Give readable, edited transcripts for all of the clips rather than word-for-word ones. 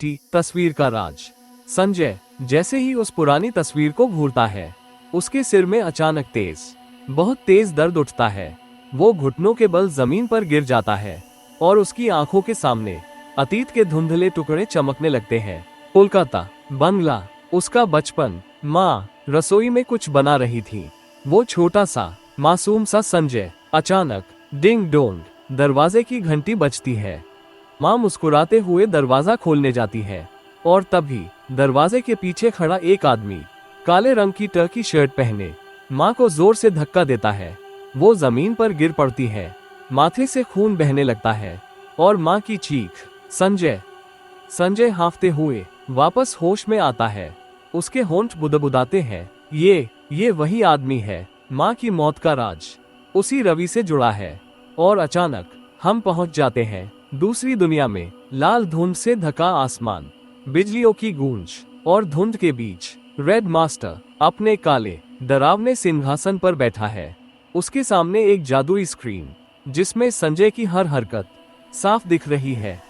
मिट्टी, तस्वीर का राज। संजय जैसे ही उस पुरानी तस्वीर को घूरता है, उसके सिर में अचानक बहुत तेज दर्द उठता है। वो घुटनों के बल जमीन पर गिर जाता है और उसकी आंखों के सामने अतीत के धुंधले टुकड़े चमकने लगते हैं। कोलकाता, बंगला, उसका बचपन, माँ रसोई में कुछ बना रही थी। वो छोटा सा मासूम सा संजय। अचानक डिंग डोंग, दरवाजे की घंटी बजती है। माँ मुस्कुराते हुए दरवाजा खोलने जाती है और तभी दरवाजे के पीछे खड़ा एक आदमी काले रंग की टर्की शर्ट पहने माँ को जोर से धक्का देता है। वो जमीन पर गिर पड़ती है, माथे से खून बहने लगता है और माँ की चीख, संजय। संजय हांफते हुए वापस होश में आता है। उसके होंठ बुदबुदाते हैं। ये वही आदमी है। माँ की मौत का राज उसी रवि से जुड़ा है। और अचानक हम पहुंच जाते हैं दूसरी दुनिया में। लाल धुंध से ढका आसमान, बिजलियों की गूंज और धुंध के बीच रेड मास्टर अपने काले डरावने सिंहासन पर बैठा है। उसके सामने एक जादुई स्क्रीन जिसमें संजय की हर हरकत साफ दिख रही है।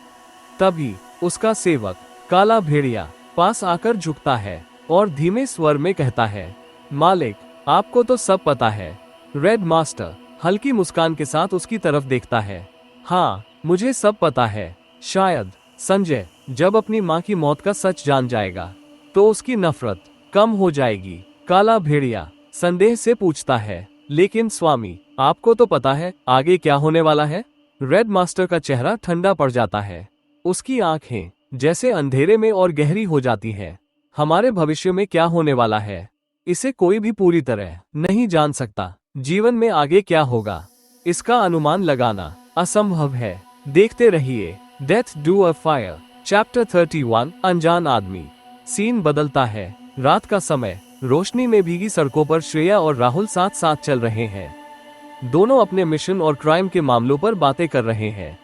तभी उसका सेवक काला भेड़िया पास आकर झुकता है और धीमे स्वर में कहता है, मालिक, आपको तो सब पता है। रेड मास्टर हल्की मुस्कान के साथ उसकी तरफ देखता है। हाँ, मुझे सब पता है। शायद संजय जब अपनी माँ की मौत का सच जान जाएगा तो उसकी नफरत कम हो जाएगी। काला भेड़िया संदेह से पूछता है, लेकिन स्वामी, आपको तो पता है आगे क्या होने वाला है? रेड मास्टर का चेहरा ठंडा पड़ जाता है। उसकी आंखें जैसे अंधेरे में और गहरी हो जाती हैं। हमारे भविष्य में क्या होने वाला है, इसे कोई भी पूरी तरह नहीं जान सकता। जीवन में आगे क्या होगा, इसका अनुमान लगाना असंभव है। देखते रहिए death do a fire, chapter 31, अनजान आदमी। सीन बदलता है। रात का समय, रोशनी में भीगी सड़कों पर श्रेया और राहुल साथ साथ चल रहे हैं। दोनों अपने मिशन और क्राइम के मामलों पर बातें कर रहे हैं।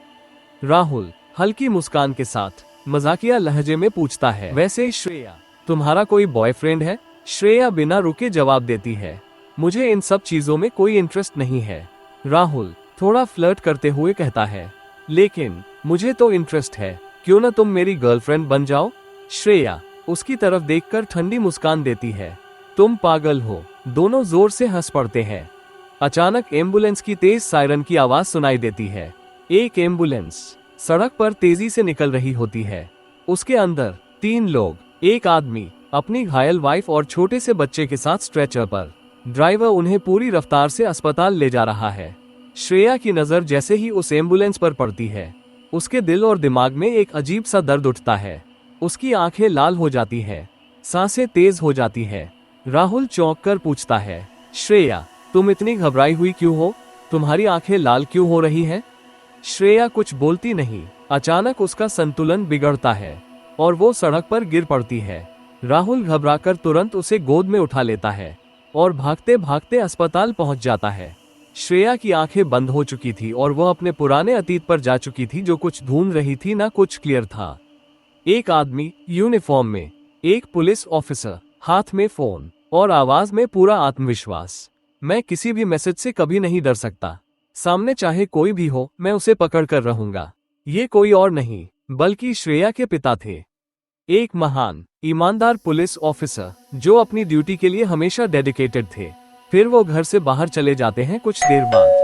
राहुल हल्की मुस्कान के साथ मजाकिया लहजे में पूछता है, वैसे श्रेया, तुम्हारा कोई बॉयफ्रेंड है? श्रेया बिना रुके जवाब देती है, मुझे इन सब चीजों में कोई इंटरेस्ट नहीं है। राहुल थोड़ा फ्लर्ट करते हुए कहता है, लेकिन मुझे तो इंटरेस्ट है, क्यों ना तुम मेरी गर्लफ्रेंड बन जाओ? श्रेया उसकी तरफ देखकर ठंडी मुस्कान देती है, तुम पागल हो। दोनों जोर से हंस पड़ते हैं। अचानक एम्बुलेंस की तेज सायरन की आवाज सुनाई देती है। एक एम्बुलेंस सड़क पर तेजी से निकल रही होती है। उसके अंदर 3 लोग, एक आदमी अपनी घायल वाइफ और छोटे से बच्चे के साथ स्ट्रेचर पर। ड्राइवर उन्हें पूरी रफ्तार से अस्पताल ले जा रहा है। श्रेया की नजर जैसे ही उस एम्बुलेंस पर पड़ती है, उसके दिल और दिमाग में एक अजीब सा दर्द उठता है। उसकी आंखें लाल हो जाती है, सांसें तेज हो जाती है। राहुल चौंक कर पूछता है, श्रेया, तुम इतनी घबराई हुई क्यों हो? तुम्हारी आंखें लाल क्यों हो रही हैं? श्रेया कुछ बोलती नहीं। अचानक उसका संतुलन बिगड़ता है और वो सड़क पर गिर पड़ती है। राहुल घबराकर तुरंत उसे गोद में उठा लेता है और भागते भागते अस्पताल पहुंच जाता है। श्रेया की आंखें बंद हो चुकी थी और वह अपने पुराने अतीत पर जा चुकी थी, जो कुछ ढूंढ रही थी ना कुछ क्लियर था। एक आदमी यूनिफॉर्म में, एक पुलिस ऑफिसर, हाथ में फोन और आवाज में पूरा आत्मविश्वास। मैं किसी भी मैसेज से कभी नहीं डर सकता। सामने चाहे कोई भी हो, मैं उसे पकड़ कर रहूंगा। ये कोई और नहीं बल्कि श्रेया के पिता थे। एक महान ईमानदार पुलिस ऑफिसर जो अपनी ड्यूटी के लिए हमेशा डेडिकेटेड थे। फिर वो घर से बाहर चले जाते हैं। कुछ देर बाद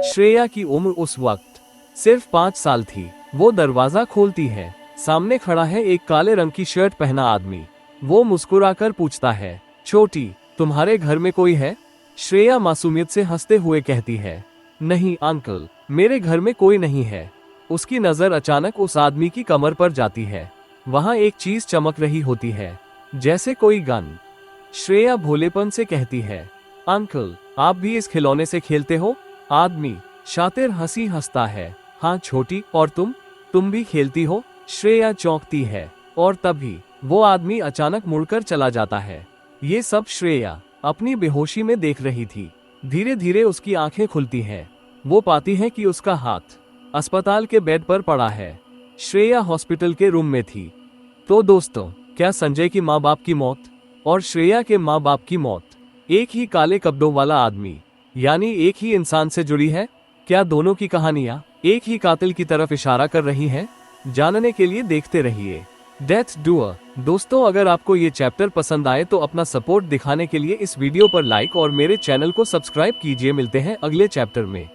श्रेया की उम्र उस वक्त सिर्फ 5 साल थी। वो दरवाजा खोलती है। सामने खड़ा है एक काले रंग की शर्ट पहना आदमी। वो मुस्कुराकर पूछता है, छोटी, तुम्हारे घर में कोई है? श्रेया मासूमियत से हंसते हुए कहती है, नहीं अंकल, मेरे घर में कोई नहीं है। उसकी नजर अचानक उस आदमी की कमर पर जाती है। वहां एक चीज चमक रही होती है, जैसे कोई गन। श्रेया भोलेपन से कहती है, अंकल, आप भी इस खिलौने से खेलते हो? आदमी शातिर हंसी हंसता है, हाँ छोटी, और तुम भी खेलती हो? श्रेया चौंकती है और तभी वो आदमी अचानक मुड़कर चला जाता है। ये सब श्रेया अपनी बेहोशी में देख रही थी। धीरे धीरे उसकी आंखें खुलती हैं। वो पाती है कि उसका हाथ अस्पताल के बेड पर पड़ा है। श्रेया हॉस्पिटल के रूम में थी। तो दोस्तों, क्या संजय की माँ बाप की मौत और श्रेया के माँ बाप की मौत एक ही काले कपड़ों वाला आदमी यानी एक ही इंसान से जुड़ी है? क्या दोनों की कहानियां एक ही कातिल की तरफ इशारा कर रही हैं? जानने के लिए देखते रहिए डेथ डूअर। दोस्तों, अगर आपको ये चैप्टर पसंद आए तो अपना सपोर्ट दिखाने के लिए इस वीडियो पर लाइक और मेरे चैनल को सब्सक्राइब कीजिए। मिलते हैं अगले चैप्टर में।